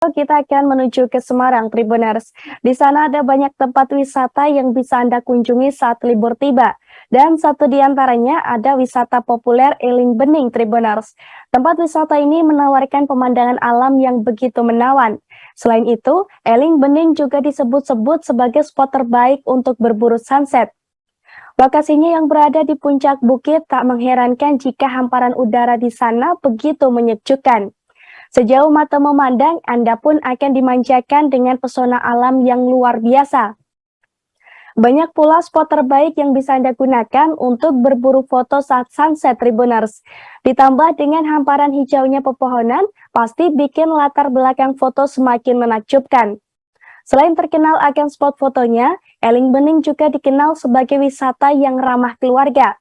Kita akan menuju ke Semarang, Tribuners. Di sana ada banyak tempat wisata yang bisa Anda kunjungi saat libur tiba. Dan satu di antaranya ada wisata populer Eling Bening, Tribuners. Tempat wisata ini menawarkan pemandangan alam yang begitu menawan. Selain itu, Eling Bening juga disebut-sebut sebagai spot terbaik untuk berburu sunset. Lokasinya yang berada di puncak bukit tak mengherankan jika hamparan udara di sana begitu menyejukkan. Sejauh mata memandang, Anda pun akan dimanjakan dengan pesona alam yang luar biasa. Banyak pula spot terbaik yang bisa Anda gunakan untuk berburu foto saat sunset, Tribuners. Ditambah dengan hamparan hijaunya pepohonan, pasti bikin latar belakang foto semakin menakjubkan. Selain terkenal akan spot fotonya, Eling Bening juga dikenal sebagai wisata yang ramah keluarga.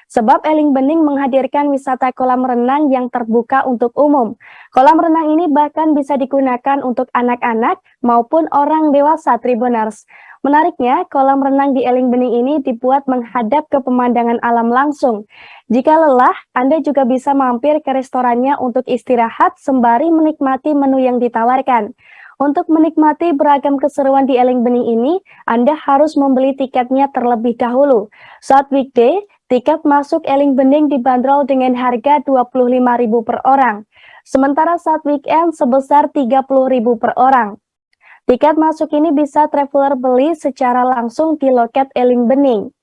Sebab Eling Bening menghadirkan wisata kolam renang yang terbuka untuk umum. Kolam renang ini bahkan bisa digunakan untuk anak-anak maupun orang dewasa, Tribuners. Menariknya, kolam renang di Eling Bening ini dibuat menghadap ke pemandangan alam langsung. Jika lelah, Anda juga bisa mampir ke restorannya untuk istirahat sembari menikmati menu yang ditawarkan. Untuk menikmati beragam keseruan di Eling Bening ini, Anda harus membeli tiketnya terlebih dahulu. Saat weekday, tiket masuk Eling Bening dibanderol dengan harga Rp25.000 per orang. Sementara saat weekend sebesar Rp30.000 per orang. Tiket masuk ini bisa traveler beli secara langsung di loket Eling Bening.